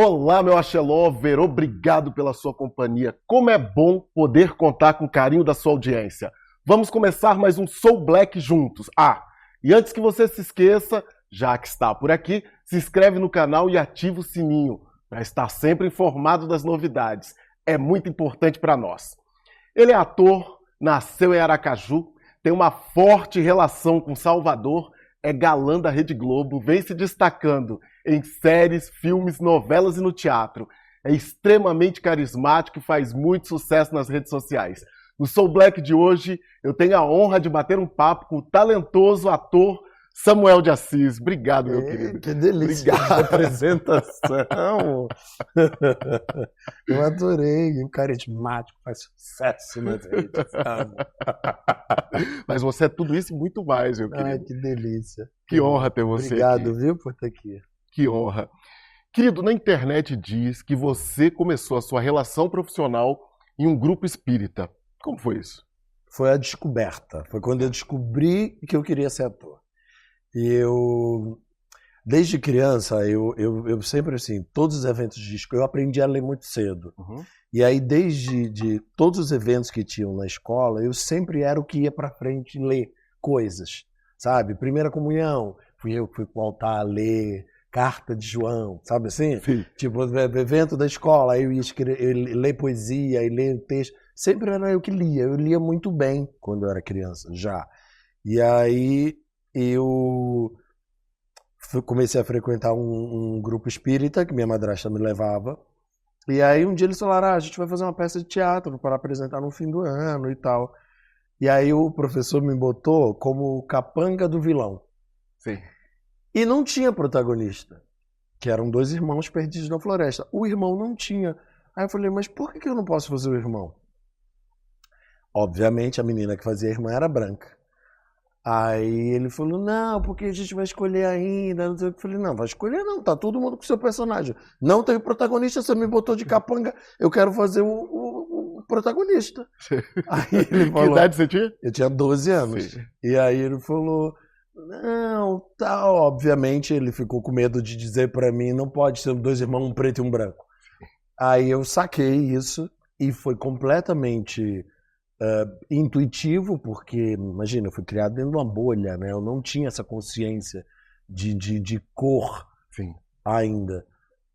Olá, meu axé lover, obrigado pela sua companhia. Como é bom poder contar com o carinho da sua audiência. Vamos começar mais um Soul Black juntos. E antes que você se esqueça, já que está por aqui, se inscreve no canal e ativa o sininho para estar sempre informado das novidades. É muito importante para nós. Ele é ator, nasceu em Aracaju, tem uma forte relação com Salvador, é galã da Rede Globo, vem se destacando em séries, filmes, novelas e no teatro. É extremamente carismático e faz muito sucesso nas redes sociais. No Soul Black de hoje, eu tenho a honra de bater um papo com o talentoso ator Samuel de Assis. Obrigado, meu querido. Que delícia de apresentação. Eu adorei. Um carismático, faz sucesso nas redes. Mas você é tudo isso e muito mais, meu querido. Ai, que delícia. Que honra ter você Obrigado, aqui. viu, por estar aqui. Que honra. Querido, na internet diz que você começou a sua relação profissional em um grupo espírita. Como foi isso? Foi a descoberta. Foi quando eu descobri que eu queria ser ator. E desde criança, eu sempre assim, todos os eventos de disco, eu aprendi a ler muito cedo. Uhum. E aí, desde todos os eventos que tinham na escola, eu sempre era o que ia pra frente ler coisas, sabe? Primeira comunhão, eu que fui pro altar ler Carta de João, sabe assim? Sim. Tipo, evento da escola, aí eu ia ler poesia e ler texto. Sempre era eu que lia. Eu lia muito bem quando eu era criança, já. E aí eu comecei a frequentar um grupo espírita que minha madrasta me levava. E aí um dia eles falaram, a gente vai fazer uma peça de teatro para apresentar no fim do ano e tal. E aí o professor me botou como o capanga do vilão. Sim. E não tinha protagonista, que eram dois irmãos perdidos na floresta. O irmão não tinha. Aí eu falei, mas por que eu não posso fazer o irmão? Obviamente a menina que fazia a irmã era branca. Aí ele falou, não, porque a gente vai escolher ainda. Eu falei, não, vai escolher não, tá todo mundo com o seu personagem. Não tem protagonista, você me botou de capanga, eu quero fazer o protagonista. Aí ele falou, que idade você tinha? Eu tinha 12 anos. Sim. E aí ele falou, não, tá, obviamente ele ficou com medo de dizer pra mim, não pode ser dois irmãos, um preto e um branco. Aí eu saquei isso e foi completamente intuitivo, porque, imagina, eu fui criado dentro de uma bolha, né? Eu não tinha essa consciência de cor. Sim. Ainda.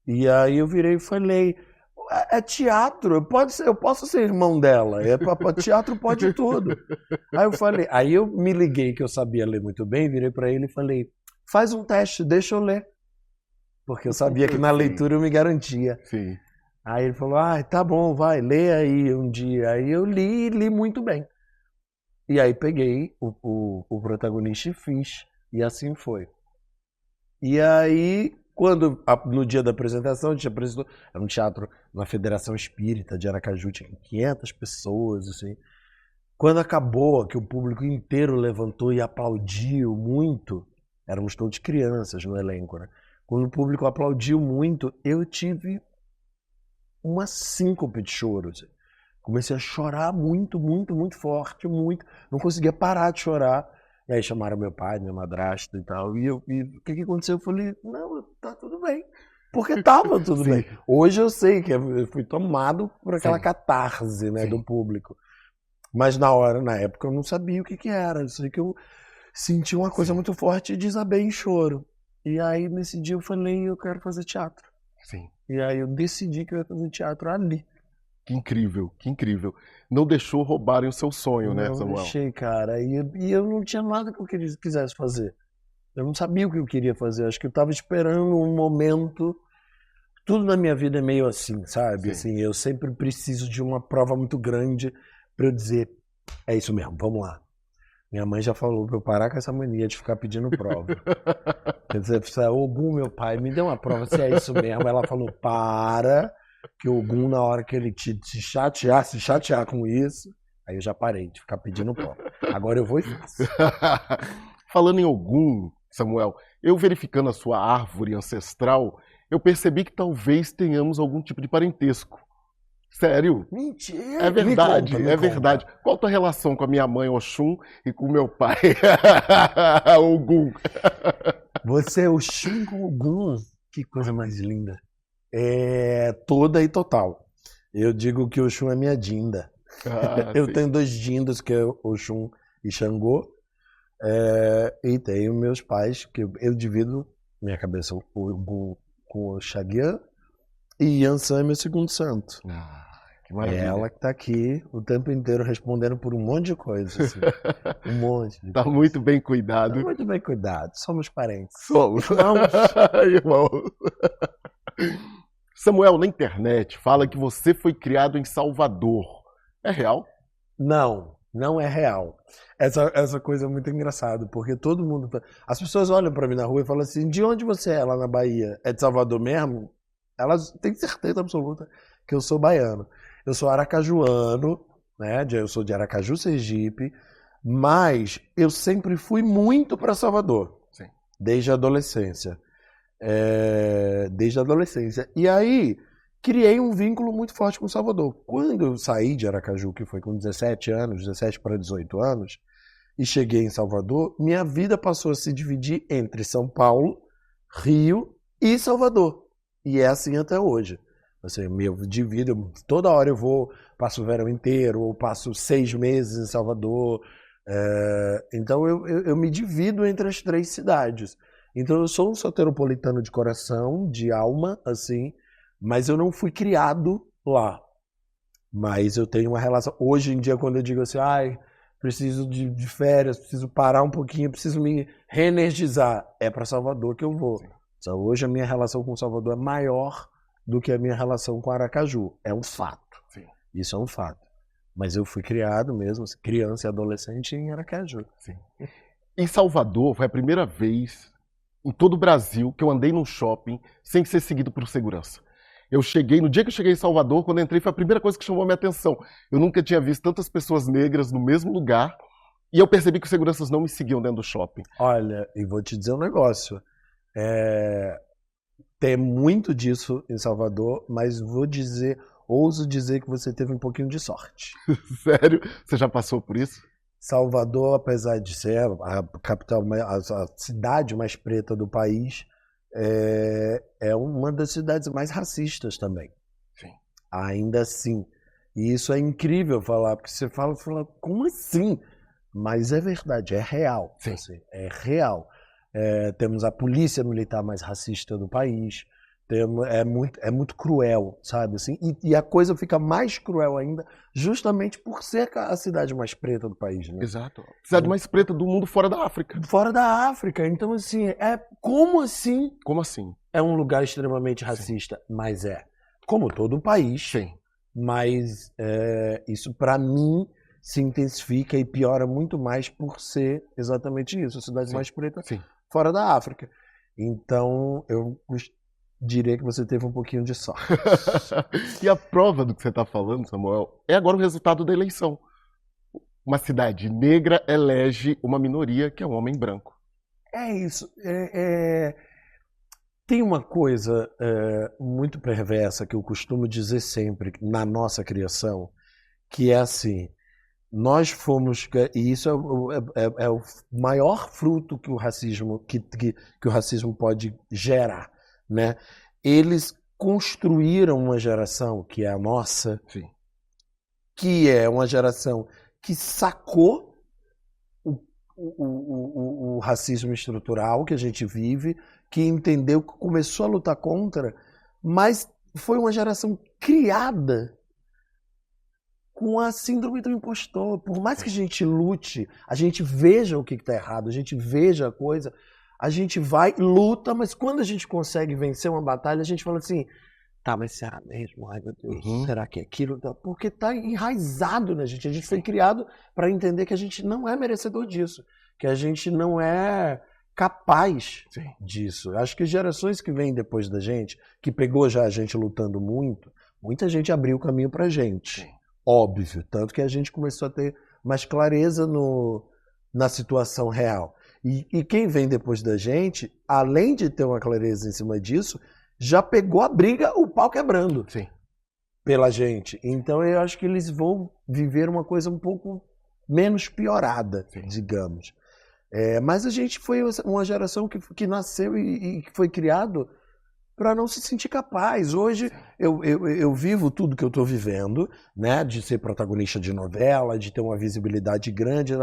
E aí eu virei e falei, é teatro, eu posso ser irmão dela, teatro pode tudo. Aí eu me liguei que eu sabia ler muito bem, virei pra ele e falei, faz um teste, deixa eu ler. Porque eu sabia que na leitura eu me garantia. Sim. Aí ele falou, tá bom, vai, lê aí um dia. Aí eu li muito bem. E aí peguei o protagonista e fiz. E assim foi. E aí, no dia da apresentação, a gente apresentou, era um teatro na Federação Espírita de Aracaju, tinha 500 pessoas, assim. Quando acabou, que o público inteiro levantou e aplaudiu muito, éramos todos crianças no elenco, né? Quando o público aplaudiu muito, eu tive uma síncope de choro. Assim. Comecei a chorar muito, muito, muito forte, muito. Não conseguia parar de chorar. E aí chamaram meu pai, minha madrasta e tal. E o que aconteceu? Eu falei, não, tá tudo bem. Porque tava tudo bem. Hoje eu sei que eu fui tomado por aquela catarse, né, do público. Mas na época eu não sabia o que era. Eu sei que eu senti uma coisa muito forte e desabei em choro. E aí nesse dia eu falei, eu quero fazer teatro. Sim. E aí eu decidi que eu ia fazer teatro ali. Que incrível, que incrível. Não deixou roubarem o seu sonho, né, Samuel? Não deixei, cara. E eu não tinha nada que eu quisesse fazer. Eu não sabia o que eu queria fazer. Acho que eu estava esperando um momento. Tudo na minha vida é meio assim, sabe? Sim. Assim, eu sempre preciso de uma prova muito grande para eu dizer, é isso mesmo, vamos lá. Minha mãe já falou para eu parar com essa mania de ficar pedindo prova. Quer dizer, Ogum, meu pai, me deu uma prova se é isso mesmo. Ela falou, para, que o Ogum, na hora que ele se chatear com isso, aí eu já parei de ficar pedindo prova. Agora eu vou e faço. Falando em Ogum, Samuel, eu verificando a sua árvore ancestral, eu percebi que talvez tenhamos algum tipo de parentesco. Sério? Mentira! É verdade, me conta. verdade. Qual a tua relação com a minha mãe Oxum e com o meu pai Ogum? Você é o Ogum com Ogum? Que coisa mais linda. É toda e total. Eu digo que Oxum é minha dinda. Eu sim. tenho 2 dindos, que é Oxum e Xangô. E tenho meus pais, que eu divido minha cabeça com o Xaguiã. E Yansan é meu segundo santo. Que É maravilha. ela que tá aqui o tempo inteiro respondendo por um monte de coisa, assim. Um monte de Tá coisa. muito bem Tá cuidado. muito bem cuidado. Somos parentes. Somos. Irmãos. Irmão. Samuel, na internet, fala que você foi criado em Salvador. É real? Não é real. Essa coisa é muito engraçada, porque todo mundo. As pessoas olham pra mim na rua e falam assim: de onde você é lá na Bahia? É de Salvador mesmo? Elas têm certeza absoluta que eu sou baiano. Eu sou aracajuano, né? Eu sou de Aracaju, Sergipe, mas eu sempre fui muito pra Salvador. Sim. Desde a adolescência. Desde a adolescência. E aí, criei um vínculo muito forte com Salvador. Quando eu saí de Aracaju, que foi com 17 anos, 17 para 18 anos, e cheguei em Salvador, minha vida passou a se dividir entre São Paulo, Rio e Salvador. E é assim até hoje. Assim, eu divido, toda hora eu vou, passo o verão inteiro, ou passo 6 meses em Salvador. Então eu me divido entre as 3 cidades. Então eu sou um soteropolitano de coração, de alma, assim, mas eu não fui criado lá. Mas eu tenho uma relação. Hoje em dia, quando eu digo assim, preciso de férias, preciso parar um pouquinho, preciso me reenergizar, é para Salvador que eu vou. Então, hoje a minha relação com Salvador é maior do que a minha relação com Aracaju. É um fato. Sim. Isso é um fato. Mas eu fui criado mesmo, criança e adolescente, em Aracaju. Sim. Em Salvador, foi a primeira vez em todo o Brasil que eu andei num shopping sem ser seguido por segurança. No dia que eu cheguei em Salvador, quando eu entrei, foi a primeira coisa que chamou a minha atenção. Eu nunca tinha visto tantas pessoas negras no mesmo lugar e eu percebi que os seguranças não me seguiam dentro do shopping. Olha, e vou te dizer um negócio. Tem muito disso em Salvador, mas ouso dizer que você teve um pouquinho de sorte. Sério? Você já passou por isso? Salvador, apesar de ser a capital, a cidade mais preta do país, é uma das cidades mais racistas também. Sim. Ainda assim. E isso é incrível falar, porque você fala, como assim? Mas é verdade, é real. Sim. Assim, é real. Temos a polícia militar mais racista do país. É muito cruel, sabe? Assim, e a coisa fica mais cruel ainda justamente por ser a cidade mais preta do país, né? Exato. A cidade mais preta do mundo fora da África. Fora da África. Então, assim, como assim? Como assim? É um lugar extremamente racista, sim. Mas como todo o país. Sim. Mas isso, para mim, se intensifica e piora muito mais por ser exatamente isso, a cidade, sim, mais preta, sim, fora da África. Então, eu diria que você teve um pouquinho de sorte. E a prova do que você está falando, Samuel, é agora o resultado da eleição. Uma cidade negra elege uma minoria que é um homem branco. É isso. Tem uma coisa muito perversa que eu costumo dizer sempre na nossa criação, que é assim: nós fomos, e isso é o maior fruto que o racismo que o racismo pode gerar, né? Eles construíram uma geração que é a nossa, sim, que é uma geração que sacou o racismo estrutural que a gente vive, que entendeu, que começou a lutar contra, mas foi uma geração criada com a síndrome do impostor. Por mais que a gente lute, a gente veja o que está errado, a gente veja a coisa, a gente vai, luta, mas quando a gente consegue vencer uma batalha, a gente fala assim, tá, mas será mesmo? Ai, meu Deus, será que é aquilo? Porque está enraizado na gente. A gente foi criado para entender que a gente não é merecedor disso, que a gente não é capaz, sim, disso. Acho que gerações que vêm depois da gente, que pegou já a gente lutando muito, muita gente abriu o caminho pra gente. Sim. Óbvio, tanto que a gente começou a ter mais clareza na situação real. E quem vem depois da gente, além de ter uma clareza em cima disso, já pegou a briga, o pau quebrando, sim, pela gente. Então eu acho que eles vão viver uma coisa um pouco menos piorada, sim, digamos. Mas a gente foi uma geração que nasceu e que foi criado para não se sentir capaz. Hoje eu vivo tudo que eu estou vivendo, né? De ser protagonista de novela, de ter uma visibilidade grande,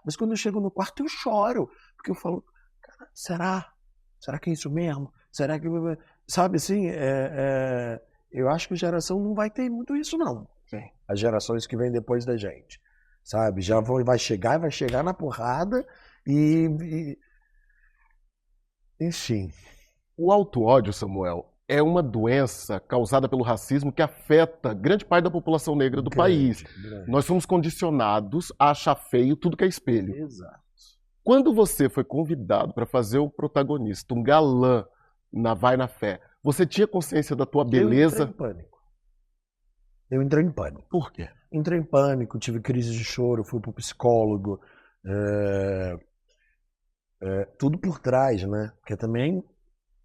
mas quando eu chego no quarto eu choro, porque eu falo, cara, será que é isso mesmo? Será que... Sabe assim, eu acho que a geração não vai ter muito isso, não. Sim. As gerações que vêm depois da gente, sabe? Já vai chegar na porrada enfim. O auto-ódio, Samuel, é uma doença causada pelo racismo que afeta grande parte da população negra do país. Nós somos condicionados a achar feio tudo que é espelho. Exato. Quando você foi convidado para fazer o protagonista, um galã na Vai na Fé, você tinha consciência da tua beleza? Eu entrei em pânico. Por quê? Entrei em pânico, tive crise de choro, fui pro psicólogo. Tudo por trás, né? Porque também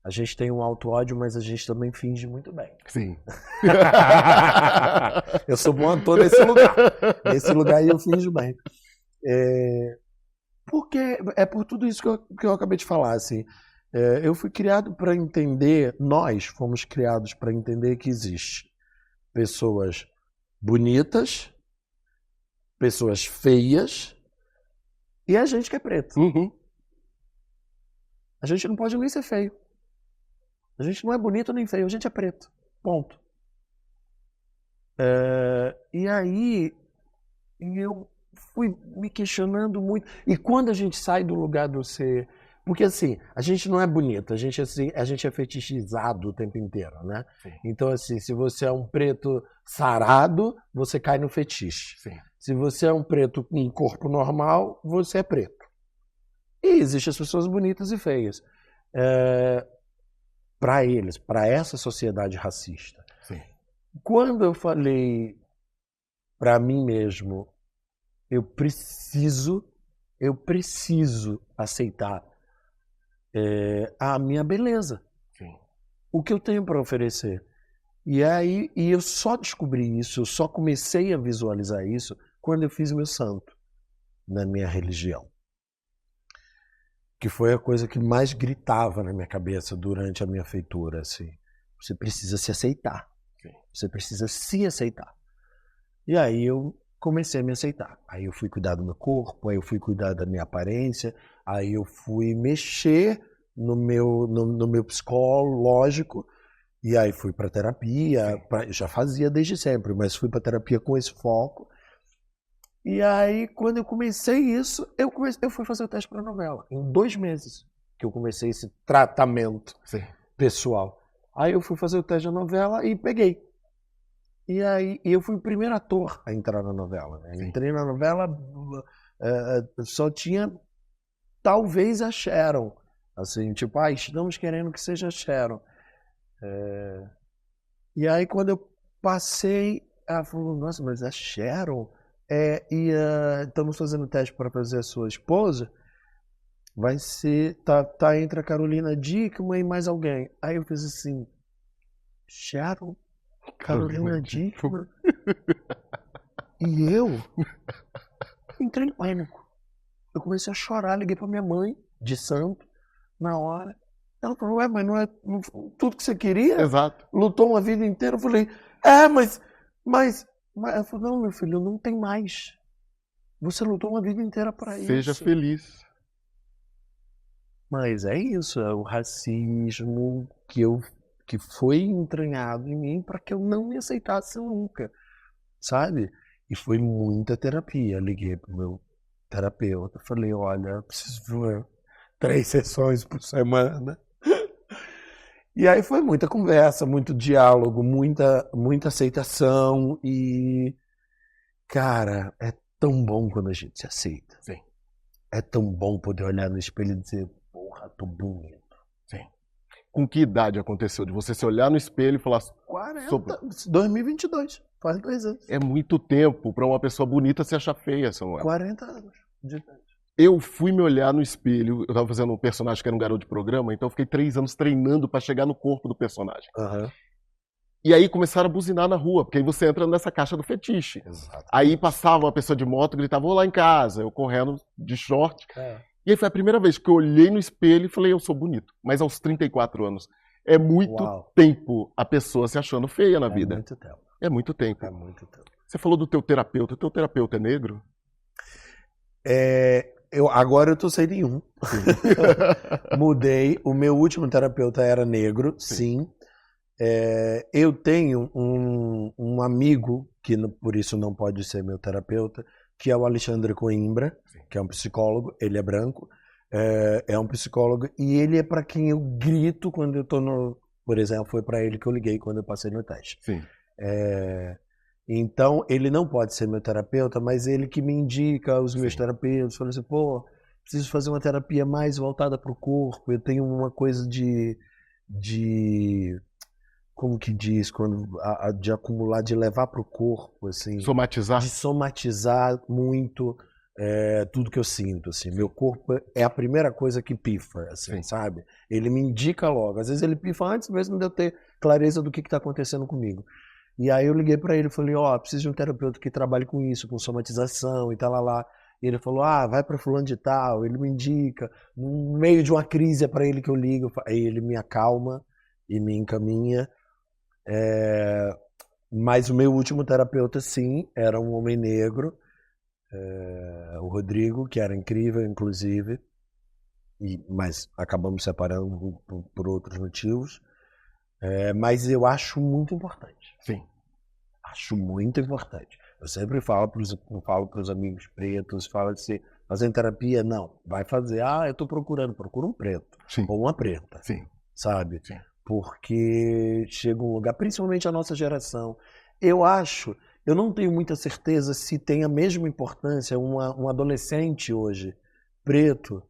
a gente tem um auto-ódio, mas a gente também finge muito bem. Sim. Eu sou bom ator nesse lugar. Nesse lugar aí eu finjo bem. Porque é por tudo isso que eu acabei de falar, assim. Eu fui criado para entender, nós fomos criados para entender que existe pessoas bonitas, pessoas feias e a gente que é preto. Uhum. A gente não pode nem ser feio. A gente não é bonito nem feio, a gente é preto. Ponto. E aí eu fui me questionando muito. E quando a gente sai do lugar do ser... Porque assim, a gente não é bonito, a gente é fetichizado o tempo inteiro, né? Sim. Então assim, se você é um preto sarado, você cai no fetiche. Sim. Se você é um preto com um corpo normal, você é preto. E existem as pessoas bonitas e feias. Para eles, para essa sociedade racista. Sim. Quando eu falei para mim mesmo, eu preciso aceitar a minha beleza. Sim. O que eu tenho para oferecer. E aí eu só descobri isso, eu só comecei a visualizar isso quando eu fiz meu santo na minha religião. Que foi a coisa que mais gritava na minha cabeça durante a minha feitura. Assim. Você precisa se aceitar. Sim. Você precisa se aceitar. E aí eu comecei a me aceitar. Aí eu fui cuidar do meu corpo, aí eu fui cuidar da minha aparência, aí eu fui mexer no meu psicológico, e aí fui para terapia, já fazia desde sempre, mas fui para terapia com esse foco. E aí, quando eu comecei isso, eu fui fazer o teste para novela. Em 2 meses que eu comecei esse tratamento pessoal. Aí eu fui fazer o teste da novela e peguei. E aí eu fui o primeiro ator a entrar na novela. Né? Entrei na novela, só tinha talvez a Sharon. Assim, tipo, estamos querendo que seja a Sharon. E aí quando eu passei, ela falou, nossa, mas a Sharon... estamos fazendo teste para fazer a sua esposa. Vai ser... Tá entre a Carolina Dickman e mais alguém. Aí eu fiz assim... Sharon? Carolina Dickman? E eu entrei em pânico. Eu comecei a chorar, liguei pra minha mãe, de santo, na hora. Ela falou, mas não é tudo que você queria? Exato. Lutou uma vida inteira. Eu falei, mas ela falou, não, meu filho, não tem mais. Você lutou uma vida inteira para isso. Seja feliz. Mas é isso, é o racismo que foi entranhado em mim para que eu não me aceitasse nunca, sabe? E foi muita terapia. Liguei pro meu terapeuta, falei, olha, eu preciso 3 sessões por semana. E aí foi muita conversa, muito diálogo, muita aceitação e, cara, é tão bom quando a gente se aceita. Sim. É tão bom poder olhar no espelho e dizer, porra, tô bonito. Sim. Com que idade aconteceu? De você se olhar no espelho e falar... 2022, faz 2 anos. É muito tempo para uma pessoa bonita se achar feia, Samuel. 40 anos de idade. Eu fui me olhar no espelho, eu tava fazendo um personagem que era um garoto de programa, então eu fiquei 3 anos treinando para chegar no corpo do personagem. Uhum. E aí começaram a buzinar na rua, porque aí você entra nessa caixa do fetiche. Exato. Aí passava uma pessoa de moto, gritava, vou lá em casa, eu correndo de short. E aí foi a primeira vez que eu olhei no espelho e falei, eu sou bonito. Mas aos 34 anos. É muito Uau. tempo a pessoa se achando feia na É vida. muito tempo. É muito tempo. É muito tempo. Você falou do teu terapeuta. O teu terapeuta é negro? Agora eu tô sem nenhum. Mudei. O meu último terapeuta era negro, sim. Eu tenho um amigo, que por isso não pode ser meu terapeuta, que é o Alexandre Coimbra, que é um psicólogo. Ele é branco. É um psicólogo. E ele é para quem eu grito quando eu tô no... Por exemplo, foi para ele que eu liguei quando eu passei no teste. Sim. Então, ele não pode ser meu terapeuta, mas ele que me indica os meus terapeutas. Falou assim, pô, preciso fazer uma terapia mais voltada para o corpo. Eu tenho uma coisa de como que diz, de acumular, de levar para o corpo, assim. Somatizar? De somatizar muito tudo que eu sinto, assim. Meu corpo é a primeira coisa que pifa, assim, sabe? Ele me indica logo. Às vezes ele pifa antes mesmo de eu ter clareza do que está acontecendo comigo. E aí eu liguei pra ele e falei, preciso de um terapeuta que trabalhe com isso, com somatização e tal, lá. E ele falou, vai pra fulano de tal, ele me indica. No meio de uma crise é pra ele que eu ligo. Aí ele me acalma e me encaminha. Mas o meu último terapeuta, sim, era um homem negro, o Rodrigo, que era incrível, inclusive. Mas acabamos separando por outros motivos. Mas eu acho muito importante. Sim. Acho muito importante. Eu sempre falo para os amigos pretos, falo assim, fazendo terapia, não, vai fazer, eu estou procura um preto, Sim. ou uma preta, Sim. sabe? Sim. Porque chega um lugar, principalmente a nossa geração, eu não tenho muita certeza se tem a mesma importância um adolescente hoje, preto,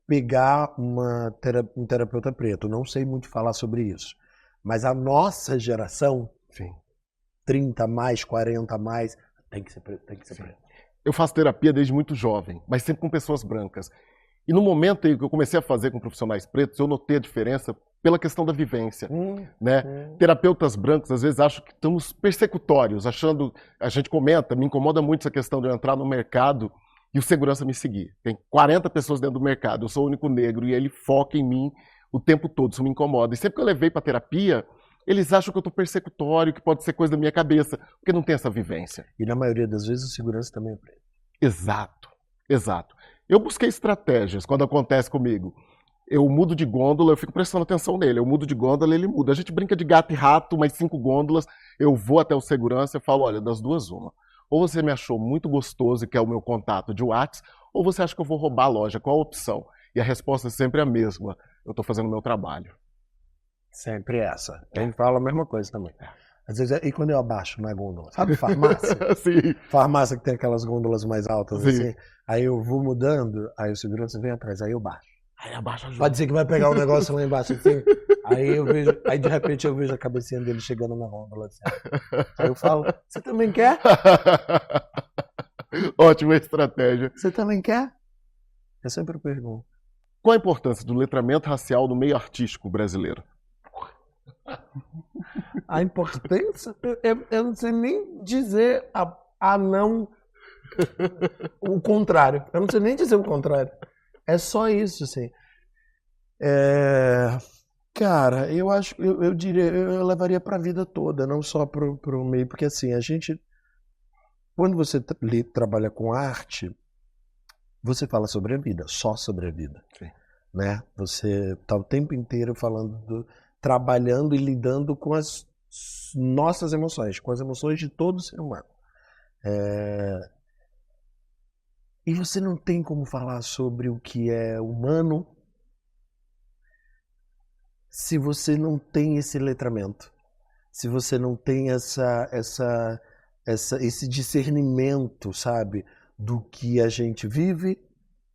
pegar um terapeuta preto. Não sei muito falar sobre isso. Mas a nossa geração, 30 mais, 40 mais, tem que ser preto, tem que ser preto. Eu faço terapia desde muito jovem, mas sempre com pessoas brancas. E no momento em que eu comecei a fazer com profissionais pretos, eu notei a diferença pela questão da vivência. Terapeutas brancos às vezes acham que estamos persecutórios, achando, a gente comenta, me incomoda muito essa questão de eu entrar no mercado e o segurança me seguir. Tem 40 pessoas dentro do mercado, eu sou o único negro e ele foca em mim o tempo todo, isso me incomoda. E sempre que eu levei para terapia, eles acham que eu estou persecutório, que pode ser coisa da minha cabeça, porque não tem essa vivência. E na maioria das vezes o segurança também é preto. Exato, exato. Eu busquei estratégias quando acontece comigo. Eu mudo de gôndola, eu fico prestando atenção nele. Eu mudo de gôndola, ele muda. A gente brinca de gato e rato, mais 5 gôndolas. Eu vou até o segurança e falo, olha, das duas uma. Ou você me achou muito gostoso e quer o meu contato de WhatsApp, ou você acha que eu vou roubar a loja. Qual a opção? E a resposta é sempre a mesma. Eu estou fazendo o meu trabalho. Sempre essa. A gente fala a mesma coisa também. Às vezes, e quando eu abaixo na gôndola? Sabe farmácia? Sim. Farmácia que tem aquelas gôndolas mais altas, Sim. assim. Aí eu vou mudando, aí o segurança vem atrás, aí eu baixo. Aí abaixa junto. Pode ser que vai pegar um negócio lá embaixo, assim. Aí de repente eu vejo a cabecinha dele chegando na gôndola, assim. Aí eu falo, você também quer? Ótima estratégia. Você também quer? Eu sempre pergunto. Qual a importância do letramento racial no meio artístico brasileiro? A importância? Eu não sei nem dizer não o contrário. Eu não sei nem dizer o contrário. É só isso, assim. Cara, eu acho, eu diria, eu levaria para a vida toda, não só pro meio, porque assim, a gente, quando você trabalha com arte, você fala sobre a vida, só sobre a vida. Sim. Né? Você tá o tempo inteiro trabalhando e lidando com as nossas emoções, com as emoções de todo ser humano. E você não tem como falar sobre o que é humano se você não tem esse letramento, se você não tem esse discernimento, sabe, do que a gente vive,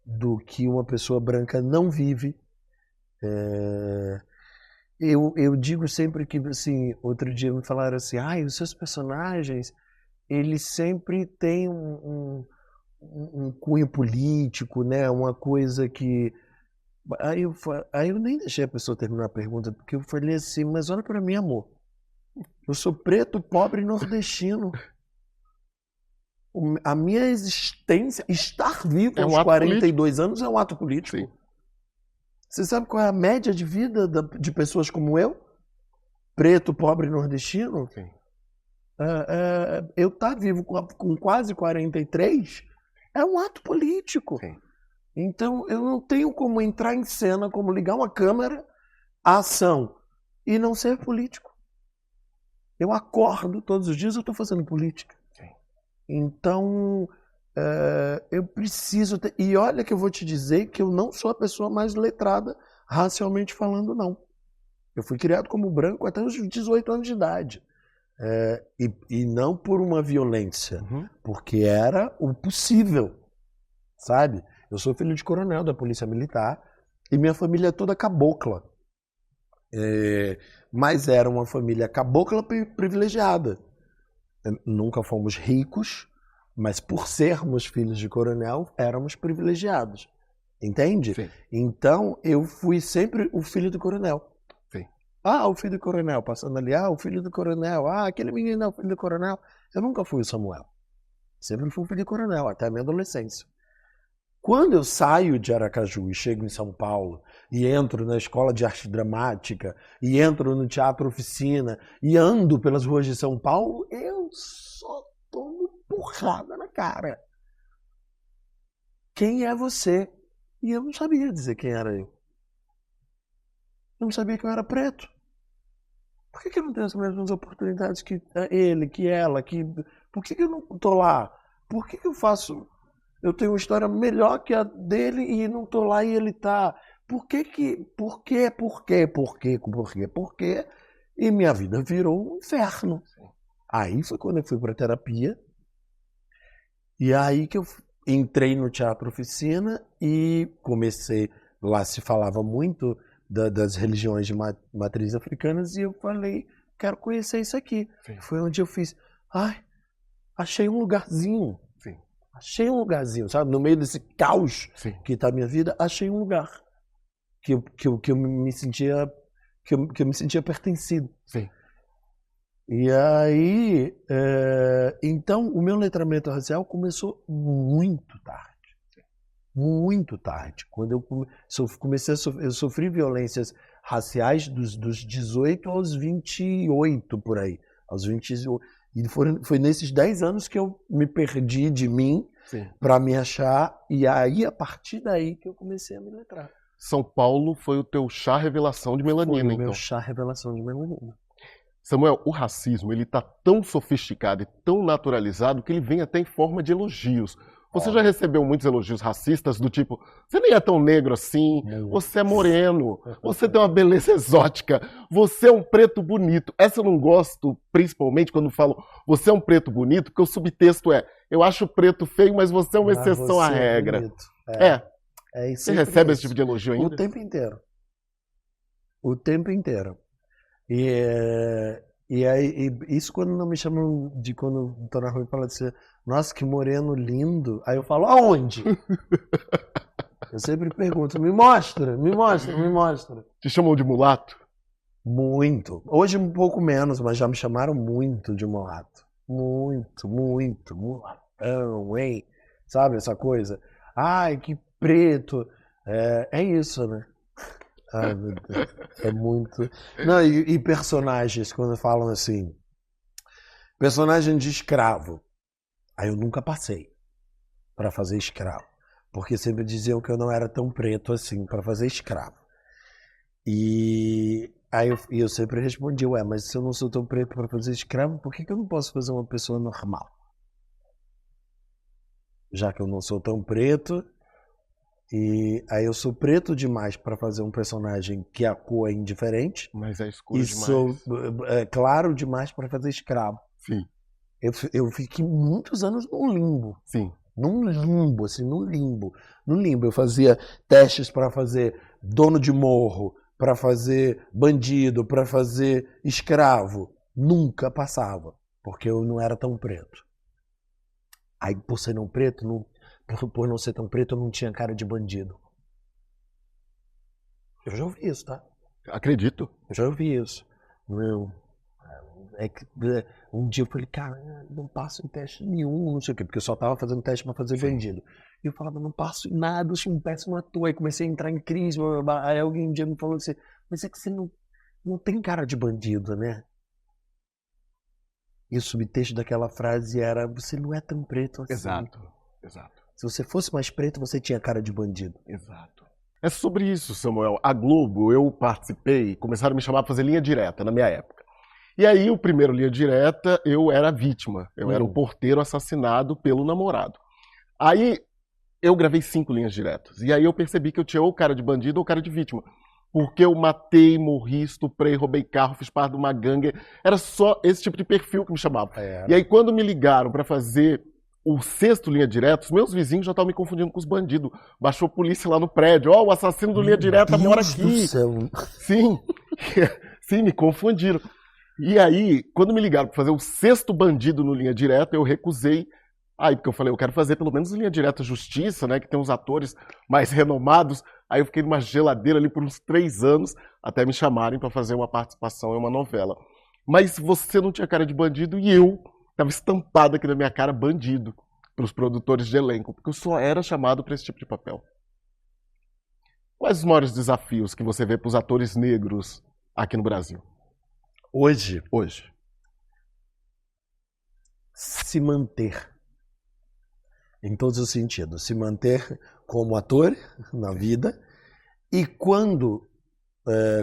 do que uma pessoa branca não vive. Eu digo sempre que, assim, outro dia me falaram assim, os seus personagens, eles sempre têm um cunho político, né? Uma coisa que... Aí eu nem deixei a pessoa terminar a pergunta, porque eu falei assim, mas olha pra mim, amor. Eu sou preto, pobre e nordestino. A minha existência, estar vivo aos 42 anos é um ato político. Sim. Você sabe qual é a média de vida de pessoas como eu? Preto, pobre, nordestino? Sim. Eu estar vivo com quase 43 é um ato político. Sim. Então eu não tenho como entrar em cena, como ligar uma câmera, a ação, e não ser político. Eu acordo todos os dias, eu estou fazendo política. Sim. Então eu preciso ter... E olha que eu vou te dizer que eu não sou a pessoa mais letrada, racialmente falando, não. Eu fui criado como branco até os 18 anos de idade. E não por uma violência, porque era o possível, sabe? Eu sou filho de coronel da Polícia Militar e minha família é toda cabocla. Mas era uma família cabocla privilegiada. Nunca fomos ricos, mas por sermos filhos de coronel, éramos privilegiados. Entende? Sim. Então, eu fui sempre o filho do coronel. Sim. O filho do coronel, passando ali, o filho do coronel, aquele menino é o filho do coronel. Eu nunca fui o Samuel. Sempre fui o filho do coronel, até a minha adolescência. Quando eu saio de Aracaju e chego em São Paulo, e entro na Escola de Arte Dramática, e entro no Teatro Oficina, e ando pelas ruas de São Paulo, eu só tomo porrada na cara. Quem é você? E eu não sabia dizer quem era eu. Eu não sabia que eu era preto. Por que eu não tenho as mesmas oportunidades que ele, que ela? Por que eu não tô lá? Por que eu faço... Eu tenho uma história melhor que a dele e não tô lá e ele tá. Por quê? E minha vida virou um inferno. Aí foi quando eu fui pra terapia. E aí que eu entrei no Teatro Oficina e comecei. Lá se falava muito das religiões de matriz africanas e eu falei, quero conhecer isso aqui. Sim. Foi onde eu fiz. Achei um lugarzinho. Achei um lugarzinho, sabe? No meio desse caos que está a minha vida, achei um lugar que eu me sentia que eu me sentia pertencido. Sim. E aí, então, o meu letramento racial começou muito tarde. Muito tarde. Quando eu comecei eu sofri violências raciais dos 18 aos 28, por aí. Aos 28. E foi nesses 10 anos que eu me perdi de mim para me achar. E aí, a partir daí, que eu comecei a me letrar. São Paulo foi o teu chá revelação de melanina, Foi o então. meu chá revelação de melanina. Samuel, o racismo, ele tá tão sofisticado e tão naturalizado que ele vem até em forma de elogios. Você já recebeu muitos elogios racistas do tipo, você nem é tão negro assim, você é moreno, você tem uma beleza exótica, você é um preto bonito. Essa eu não gosto, principalmente quando falo, você é um preto bonito, porque o subtexto é, eu acho o preto feio, mas você é uma exceção à regra. Você recebe esse tipo de elogio ainda? O tempo inteiro. O tempo inteiro. E aí, isso quando não me chamam de quando estou na rua e falam assim, nossa, que moreno lindo. Aí eu falo, aonde? Eu sempre pergunto, me mostra. Te chamam de mulato? Muito. Hoje um pouco menos, mas já me chamaram muito de mulato. Muito. Mulatão, hein? Sabe essa coisa? Ai, que preto. É isso, né? Ai, meu Deus. É muito... Não, e personagens, quando falam assim, personagem de escravo. Aí eu nunca passei para fazer escravo. Porque sempre diziam que eu não era tão preto assim para fazer escravo. E aí eu sempre respondi, mas se eu não sou tão preto para fazer escravo, por que eu não posso fazer uma pessoa normal? Já que eu não sou tão preto... E aí eu sou preto demais para fazer um personagem que a cor é indiferente. Mas é escuro demais. E sou claro demais para fazer escravo. Sim. Eu fiquei muitos anos num limbo. Sim. Num limbo. Eu fazia testes para fazer dono de morro, para fazer bandido, para fazer escravo. Nunca passava, porque eu não era tão preto. Aí por ser não preto, por não ser tão preto, eu não tinha cara de bandido. Eu já ouvi isso, tá? Acredito. Eu já ouvi isso. Não, Um dia eu falei, cara, não passo em teste nenhum, não sei o quê, porque eu só tava fazendo teste pra fazer vendido. E eu falava, não passo em nada, eu sou um péssimo ator. Aí comecei a entrar em crise, aí alguém um dia me falou assim, mas é que você não tem cara de bandido, né? E o subtexto daquela frase era, você não é tão preto assim. Exato. Se você fosse mais preto, você tinha cara de bandido. Exato. É sobre isso, Samuel. A Globo, eu participei, começaram a me chamar para fazer linha direta na minha época. E aí, o primeiro linha direta, eu era vítima. Eu era o porteiro assassinado pelo namorado. Aí, eu gravei 5 linhas diretas. E aí eu percebi que eu tinha ou cara de bandido ou cara de vítima. Porque eu matei, morri, estuprei, roubei carro, fiz parte de uma gangue. Era só esse tipo de perfil que me chamava. E aí, quando me ligaram para fazer o 6º Linha Direta, os meus vizinhos já estavam me confundindo com os bandidos. Baixou a polícia lá no prédio. Ó, o assassino do Linha Direta mora aqui. Do céu. Sim, sim, me confundiram. E aí, quando me ligaram para fazer o 6º bandido no Linha Direta, eu recusei. Aí, porque eu falei, eu quero fazer pelo menos Linha Direta Justiça, né, que tem uns atores mais renomados. Aí eu fiquei numa geladeira ali por uns 3 anos, até me chamarem para fazer uma participação em uma novela. Mas você não tinha cara de bandido e eu estava estampado aqui na minha cara bandido pelos produtores de elenco, porque eu só era chamado para esse tipo de papel. Quais os maiores desafios que você vê para os atores negros aqui no Brasil? Hoje, se manter. Em todos os sentidos. Se manter como ator na vida e quando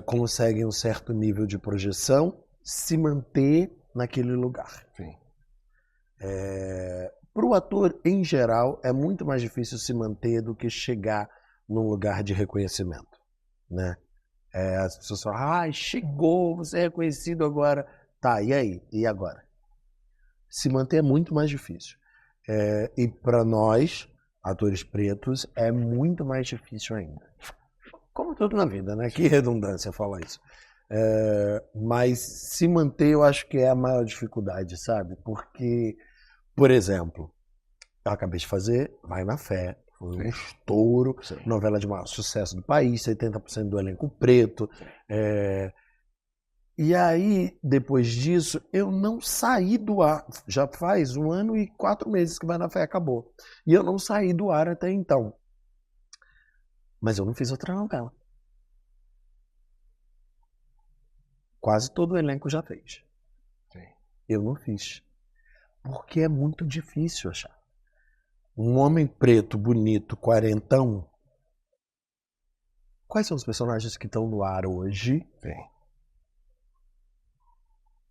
conseguem um certo nível de projeção, se manter naquele lugar. Sim. Para o ator, em geral, é muito mais difícil se manter do que chegar num lugar de reconhecimento, né? As pessoas falam, chegou, você é reconhecido agora. Tá, e aí? E agora? Se manter é muito mais difícil. E para nós, atores pretos, é muito mais difícil ainda. Como tudo na vida, né? Que redundância falar isso. Mas se manter eu acho que é a maior dificuldade, sabe? Porque, por exemplo, eu acabei de fazer Vai na Fé, foi um estouro, novela de maior sucesso do país, 70% do elenco preto. E aí, depois disso, eu não saí do ar. Já faz 1 ano e 4 meses que Vai na Fé acabou. E eu não saí do ar até então. Mas eu não fiz outra novela. Quase todo o elenco já fez. Sim. Eu não fiz. Porque é muito difícil achar. Um homem preto, bonito, 40. Quais são os personagens que estão no ar hoje? Sim.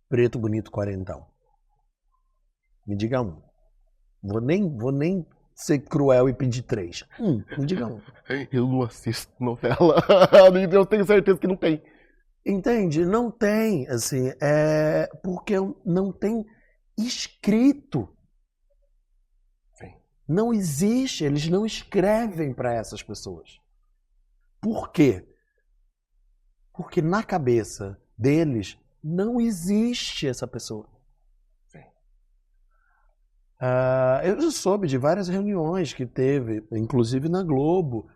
Preto, bonito, 40. Me diga um. Vou nem ser cruel e pedir 3. Me diga um. Eu não assisto novela. Eu tenho certeza que não tem. Entende? Não tem, assim, porque não tem escrito. Sim. Não existe, eles não escrevem para essas pessoas. Por quê? Porque na cabeça deles não existe essa pessoa. Sim. Eu já soube de várias reuniões que teve, inclusive na Globo,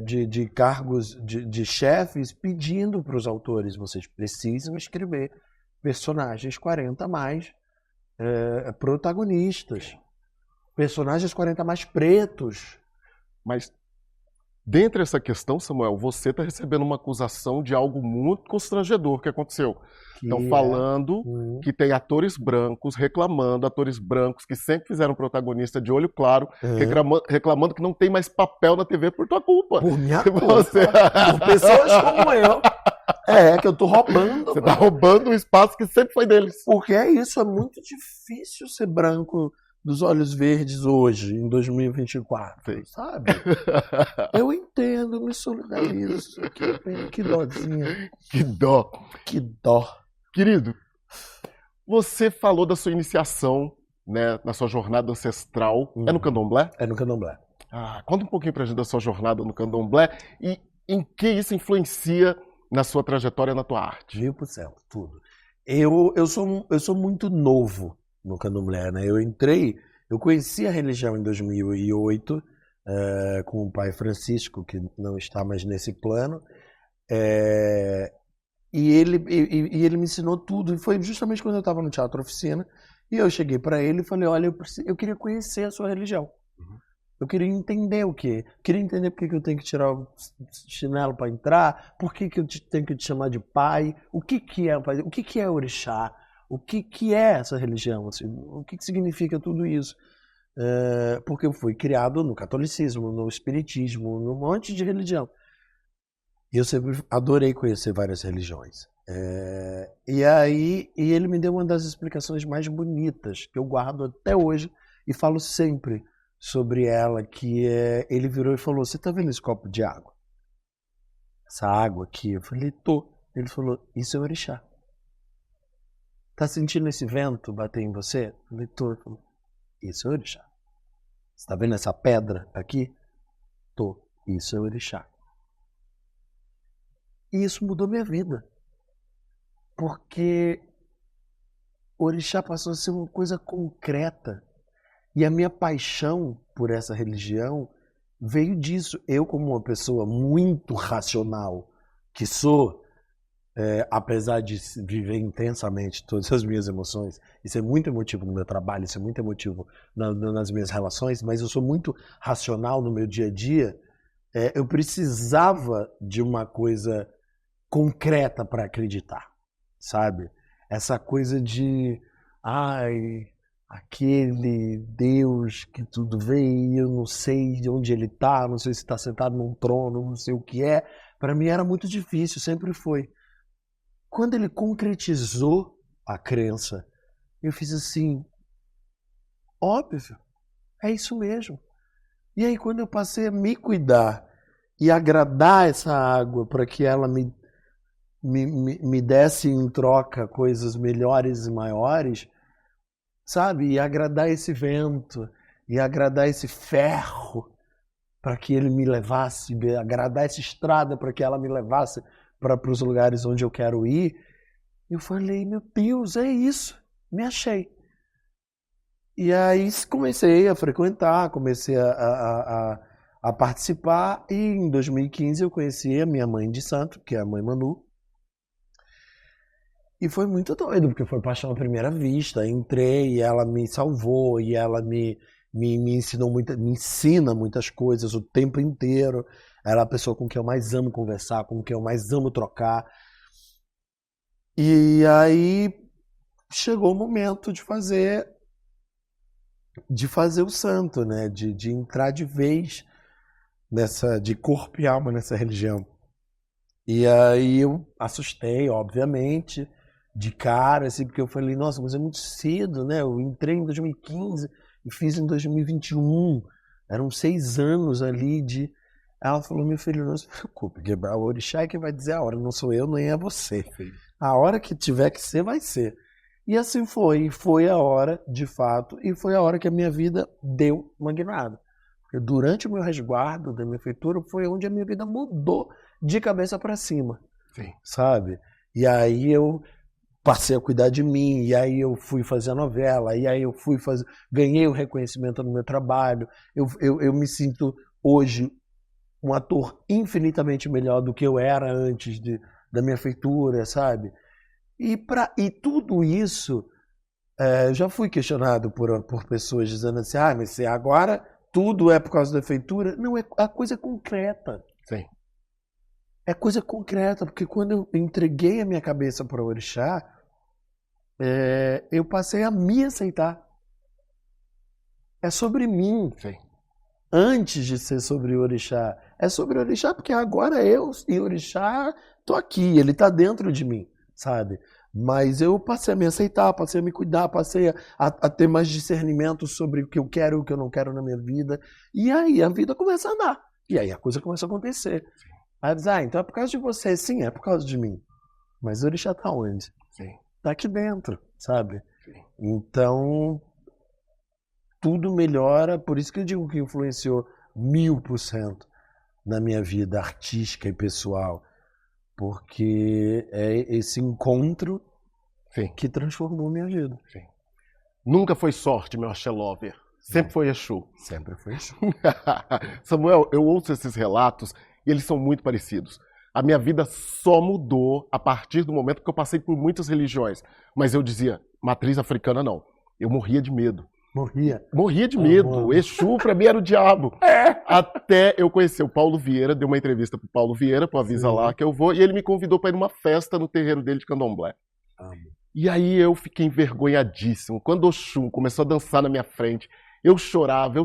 de cargos de chefes pedindo para os autores, vocês precisam escrever personagens 40 mais protagonistas, personagens 40 mais pretos. Mas dentro dessa questão, Samuel, você está recebendo uma acusação de algo muito constrangedor que aconteceu. Estão falando que tem atores brancos reclamando, atores brancos que sempre fizeram protagonista de olho claro, reclamando que não tem mais papel na TV por tua culpa. Por minha culpa. Por pessoas como eu. Que eu tô roubando. Você tá roubando um espaço que sempre foi deles. Porque é muito difícil ser branco dos olhos verdes hoje, em 2024, Sim. sabe? Eu entendo, me solidarizo. Que dózinha. Que dó. Que dó. Querido, você falou da sua iniciação, né, na sua jornada ancestral. É no Candomblé? É no Candomblé. Conta um pouquinho pra gente da sua jornada no Candomblé e em que isso influencia na sua trajetória, na tua arte. 1000%, tudo. Eu sou muito novo no Candomblé, né? Eu conheci a religião em 2008 com o pai Francisco, que não está mais nesse plano. E ele me ensinou tudo. E foi justamente quando eu estava no Teatro Oficina. E eu cheguei para ele e falei, olha, eu queria conhecer a sua religião. Eu queria entender o quê? Queria entender por que eu tenho que tirar o chinelo para entrar, por que eu tenho que te chamar de pai, o que é pai, o que é orixá, o que é essa religião, assim, o que significa tudo isso. Porque eu fui criado no catolicismo, no espiritismo, num monte de religião. E eu sempre adorei conhecer várias religiões. E ele me deu uma das explicações mais bonitas, que eu guardo até hoje e falo sempre sobre ela, que ele virou e falou, você tá vendo esse copo de água? Essa água aqui? Eu falei, tô. Ele falou, isso é orixá. Tá sentindo esse vento bater em você? Eu falei, tô. Ele falou, isso é orixá. Você tá vendo essa pedra aqui? Tô. Isso é orixá. E isso mudou minha vida. Porque orixá passou a ser uma coisa concreta. E a minha paixão por essa religião veio disso. Eu, como uma pessoa muito racional, que sou, apesar de viver intensamente todas as minhas emoções, isso é muito emotivo no meu trabalho, isso é muito emotivo nas minhas relações, mas eu sou muito racional no meu dia a dia, eu precisava de uma coisa concreta para acreditar, sabe? Essa coisa de, aquele Deus que tudo vê e eu não sei de onde ele está, não sei se está sentado num trono, não sei o que é. Para mim era muito difícil, sempre foi. Quando ele concretizou a crença, eu fiz assim, óbvio, é isso mesmo. E aí quando eu passei a me cuidar e agradar essa água para que ela me desse em troca coisas melhores e maiores, sabe? E agradar esse vento, e agradar esse ferro para que ele me levasse, agradar essa estrada para que ela me levasse para os lugares onde eu quero ir. Eu falei, meu Deus, é isso, me achei. E aí comecei a frequentar, comecei a participar, e em 2015 eu conheci a minha mãe de santo, que é a mãe Manu. E foi muito doido, porque foi paixão à primeira vista. Entrei e ela me salvou, e ela me ensinou me ensina muitas coisas o tempo inteiro. Ela é a pessoa com quem eu mais amo conversar, com quem eu mais amo trocar. E aí chegou o momento de fazer o santo, né? De entrar de vez de corpo e alma nessa religião. E aí eu assustei, obviamente, de cara, assim, porque eu falei, nossa, mas é muito cedo, né? Eu entrei em 2015 e fiz em 2021. Eram 6 anos ali de... Ela falou, meu filho, não se preocupe, que o orixá é que vai dizer a hora, não sou eu, nem é você. A hora que tiver que ser, vai ser. E assim foi, e foi a hora, de fato, e foi a hora que a minha vida deu uma guinada. Porque durante o meu resguardo da minha feitura foi onde a minha vida mudou de cabeça para cima. Sim. Sabe? E aí eu passei a cuidar de mim, e aí eu fui fazer a novela, e aí eu ganhei o reconhecimento no meu trabalho. Eu me sinto hoje um ator infinitamente melhor do que eu era antes da minha feitura, sabe? E tudo isso, eu já fui questionado por pessoas dizendo assim, mas agora tudo é por causa da feitura. Não, a coisa é concreta. Sim. É coisa concreta, porque quando eu entreguei a minha cabeça para o orixá, eu passei a me aceitar. É sobre mim. Sim. Antes de ser sobre o orixá. É sobre o orixá porque agora eu e o orixá tô aqui, ele tá dentro de mim, sabe? Mas eu passei a me aceitar, passei a me cuidar, passei a ter mais discernimento sobre o que eu quero e o que eu não quero na minha vida. E aí a vida começa a andar. E aí a coisa começa a acontecer. Aí diz, então é por causa de você. Sim, é por causa de mim. Mas o orixá tá onde? Sim. Tá aqui dentro, sabe? Sim. Então, tudo melhora. Por isso que eu digo que influenciou 1000% na minha vida artística e pessoal. Porque é esse encontro que transformou minha vida. Sim. Nunca foi sorte, meu axé lover. Sempre foi Exu. Sempre foi Exu. Samuel, eu ouço esses relatos e eles são muito parecidos. A minha vida só mudou a partir do momento que eu passei por muitas religiões. Mas eu dizia, matriz africana não. Eu morria de medo. Morria de medo. O Exu pra mim era o diabo. Até eu conhecer o Paulo Vieira, dei uma entrevista pro Paulo Vieira, pro Avisa Lá que eu vou, e ele me convidou para ir numa festa no terreiro dele de Candomblé. E aí eu fiquei envergonhadíssimo. Quando o Oxum começou a dançar na minha frente, eu chorava,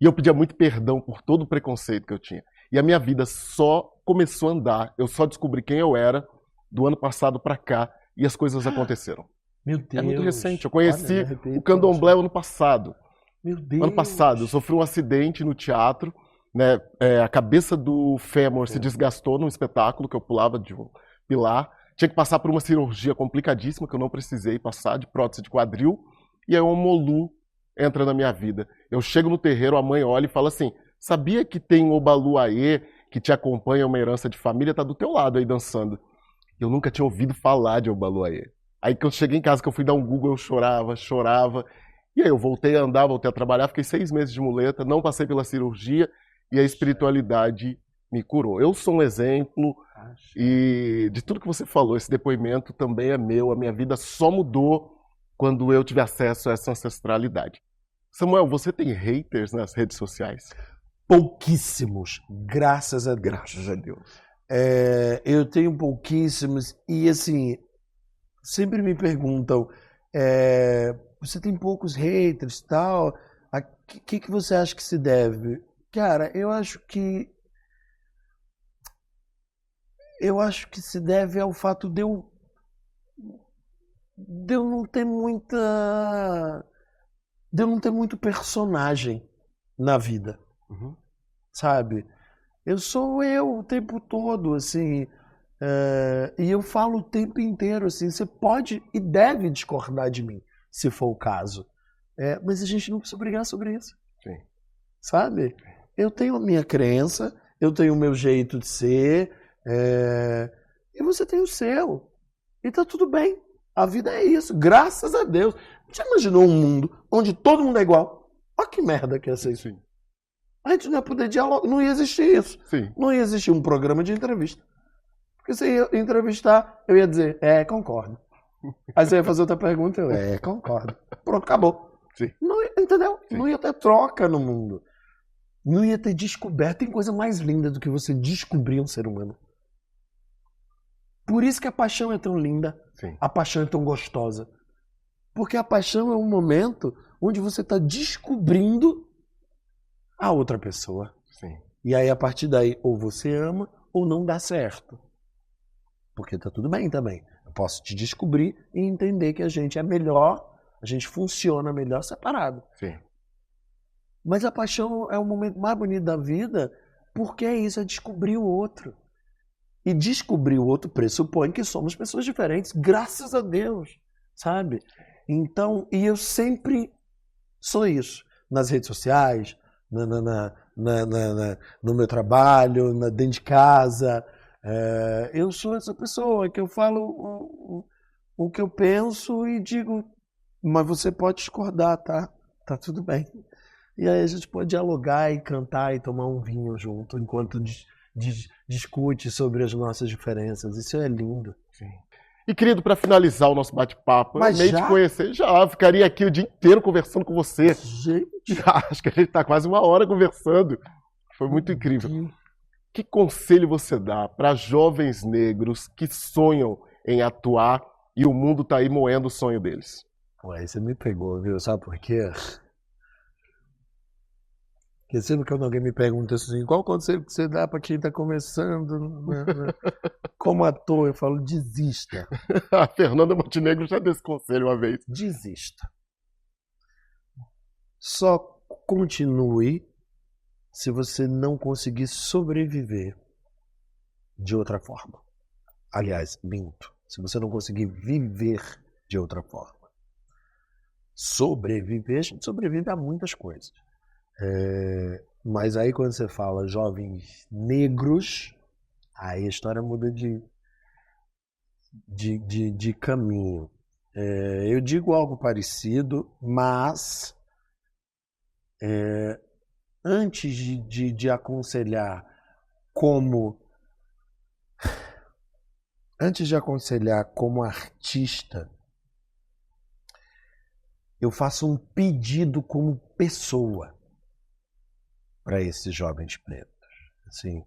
e eu pedia muito perdão por todo o preconceito que eu tinha. E a minha vida só começou a andar, eu só descobri quem eu era do ano passado para cá, e as coisas aconteceram. Meu Deus. É muito recente. Eu conheci o Candomblé ano passado. Meu Deus. Ano passado, eu sofri um acidente no teatro, né? A cabeça do fêmur se desgastou num espetáculo que eu pulava de um pilar. Tinha que passar por uma cirurgia complicadíssima que eu não precisei passar, de prótese de quadril. E aí o Omolu entra na minha vida. Eu chego no terreiro, a mãe olha e fala assim, sabia que tem um Obaluayê que te acompanha, uma herança de família, tá do teu lado aí dançando. Eu nunca tinha ouvido falar de Obaluayê. Aí que eu cheguei em casa, que eu fui dar um Google, eu chorava. E aí eu voltei a andar, voltei a trabalhar, fiquei 6 meses de muleta, não passei pela cirurgia e a espiritualidade me curou. Eu sou um exemplo e de tudo que você falou, esse depoimento também é meu, a minha vida só mudou quando eu tive acesso a essa ancestralidade. Samuel, você tem haters nas redes sociais? Pouquíssimos, graças a Deus. Graças a Deus. Eu tenho pouquíssimos e assim, sempre me perguntam, você tem poucos haters e tal, a que você acha que se deve? Cara, eu acho que se deve ao fato de eu não ter muito personagem na vida, sabe? Eu sou eu o tempo todo, assim, e eu falo o tempo inteiro, assim, você pode e deve discordar de mim, se for o caso, mas a gente não precisa brigar sobre isso. Sim. Sabe? Eu tenho a minha crença, eu tenho o meu jeito de ser, e você tem o seu. E tá tudo bem. A vida é isso, graças a Deus. Já imaginou um mundo onde todo mundo é igual? Olha que merda que ia ser isso. Sim. A gente não ia poder dialogar, não ia existir isso. Sim. Não ia existir um programa de entrevista. Porque você ia entrevistar, eu ia dizer, concordo. Aí você ia fazer outra pergunta, eu, concordo. Pronto, acabou. Sim. Não, entendeu? Sim. Não ia ter troca no mundo. Não ia ter descoberto. Tem coisa mais linda do que você descobrir um ser humano. Por isso que a paixão é tão linda. Sim. A paixão é tão gostosa. Porque a paixão é um momento onde você está descobrindo a outra pessoa. Sim. E aí, a partir daí, ou você ama ou não dá certo. Porque tá tudo bem também. Eu posso te descobrir e entender que a gente é melhor, a gente funciona melhor separado. Sim. Mas a paixão é o momento mais bonito da vida, porque é isso, é descobrir o outro. E descobrir o outro pressupõe que somos pessoas diferentes, graças a Deus, sabe? Então, e eu sempre sou isso. Nas redes sociais, no meu trabalho, dentro de casa. Eu sou essa pessoa que eu falo o que eu penso e digo, mas você pode discordar, tá? Tá tudo bem. E aí a gente pode dialogar e cantar e tomar um vinho junto enquanto discute sobre as nossas diferenças. Isso é lindo. Sim. E querido, para finalizar o nosso bate-papo, eu amei te conhecer. Já ficaria aqui o dia inteiro conversando com você. Gente, acho que a gente está quase 1 hora conversando. Foi muito incrível. Que conselho você dá para jovens negros que sonham em atuar e o mundo está aí moendo o sonho deles? Ué, você me pegou, viu? Sabe por quê? Porque sempre que alguém me pergunta assim, qual conselho que você dá para quem está começando como ator, eu falo, desista. A Fernanda Montenegro já deu esse conselho uma vez. Desista. Só continue se você não conseguir sobreviver de outra forma. Aliás, minto. Se você não conseguir viver de outra forma. Sobreviver, a gente sobrevive a muitas coisas. Mas aí quando você fala jovens negros, aí a história muda de caminho. Eu digo algo parecido, mas antes de aconselhar como antes de aconselhar como artista, eu faço um pedido como pessoa para esses jovens pretos. Assim,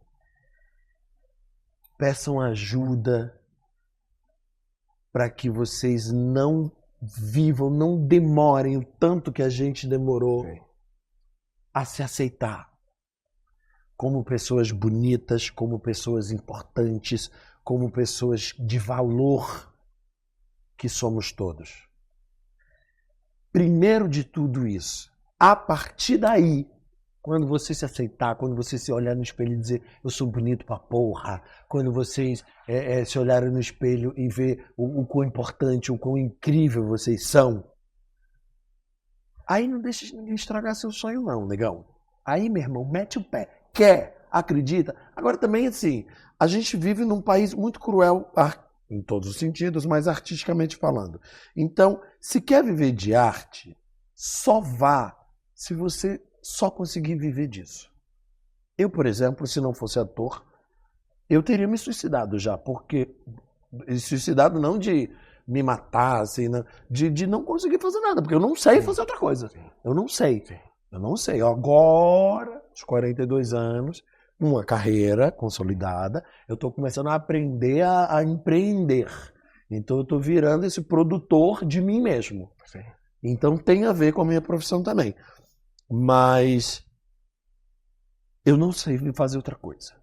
peçam ajuda para que vocês não vivam, não demorem o tanto que a gente demorou a se aceitar como pessoas bonitas, como pessoas importantes, como pessoas de valor que somos todos. Primeiro de tudo isso, a partir daí, quando você se aceitar, quando você se olhar no espelho e dizer eu sou bonito pra porra, quando vocês se olharem no espelho e ver o quão importante, o quão incrível vocês são, aí não deixa ninguém estragar seu sonho não, negão. Aí, meu irmão, mete o pé. Quer, acredita. Agora também, assim, a gente vive num país muito cruel, em todos os sentidos, mas artisticamente falando. Então, se quer viver de arte, só vá se você só conseguir viver disso. Eu, por exemplo, se não fosse ator, eu teria me suicidado já, porque... Suicidado não de me matar, assim, de não conseguir fazer nada, porque eu não sei fazer outra coisa. Eu não sei. Eu não sei. Agora, aos 42 anos, uma carreira consolidada, eu estou começando a aprender a empreender. Então eu estou virando esse produtor de mim mesmo. Sim. Então tem a ver com a minha profissão também. Mas eu não sei fazer outra coisa.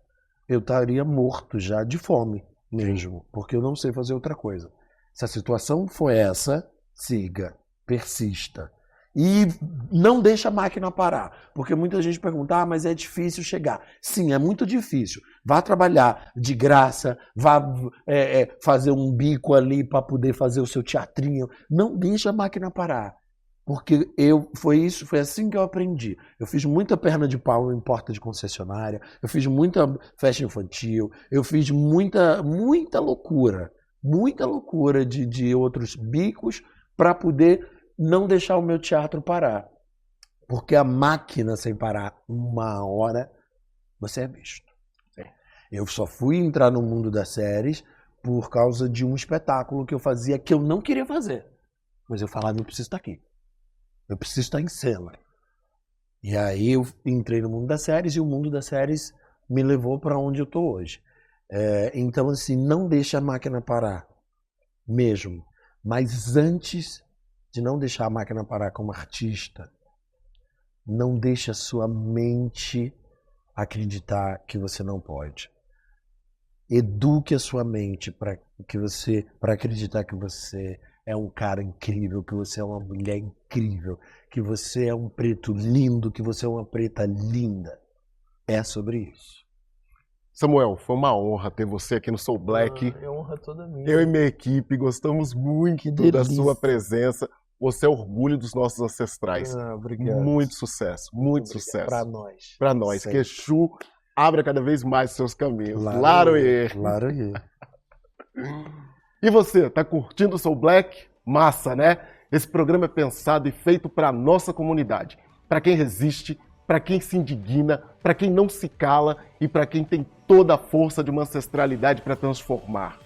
Eu estaria morto já de fome mesmo, porque eu não sei fazer outra coisa. Se a situação for essa, siga, persista. E não deixa a máquina parar, porque muita gente pergunta, mas é difícil chegar. Sim, é muito difícil. Vá trabalhar de graça, vá fazer um bico ali para poder fazer o seu teatrinho. Não deixa a máquina parar, porque foi assim que eu aprendi. Eu fiz muita perna de pau em porta de concessionária, eu fiz muita festa infantil, eu fiz muita loucura de outros bicos para poder não deixar o meu teatro parar. Porque a máquina sem parar uma hora, você é visto. Eu só fui entrar no mundo das séries por causa de um espetáculo que eu fazia que eu não queria fazer. Mas eu falava, eu preciso estar aqui. Eu preciso estar em cena. E aí eu entrei no mundo das séries e o mundo das séries me levou para onde eu estou hoje. Então, assim, não deixa a máquina parar. Mesmo. Mas antes de não deixar a máquina parar como artista, não deixe a sua mente acreditar que você não pode. Eduque a sua mente para acreditar que você é um cara incrível, que você é uma mulher incrível, que você é um preto lindo, que você é uma preta linda. É sobre isso. Samuel, foi uma honra ter você aqui no Soul Black. É honra toda minha. Eu e minha equipe gostamos muito da sua presença. Você é orgulho dos nossos ancestrais. Obrigado. Muito sucesso, muito sucesso. Para nós. Para nós. Que Exu abra cada vez mais seus caminhos. Laroê. E você, tá curtindo o Soul Black? Massa, né? Esse programa é pensado e feito para a nossa comunidade. Para quem resiste, para quem se indigna, para quem não se cala e para quem tem toda a força de uma ancestralidade para transformar.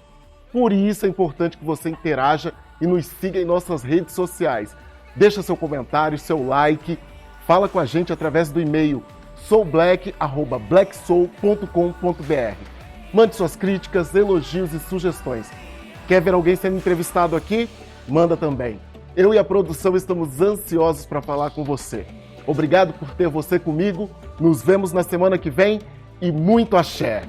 Por isso é importante que você interaja e nos siga em nossas redes sociais. Deixa seu comentário, seu like, fala com a gente através do e-mail soulblack@blacksoul.com.br. Mande suas críticas, elogios e sugestões. Quer ver alguém sendo entrevistado aqui? Manda também. Eu e a produção estamos ansiosos para falar com você. Obrigado por ter você comigo. Nos vemos na semana que vem e muito axé!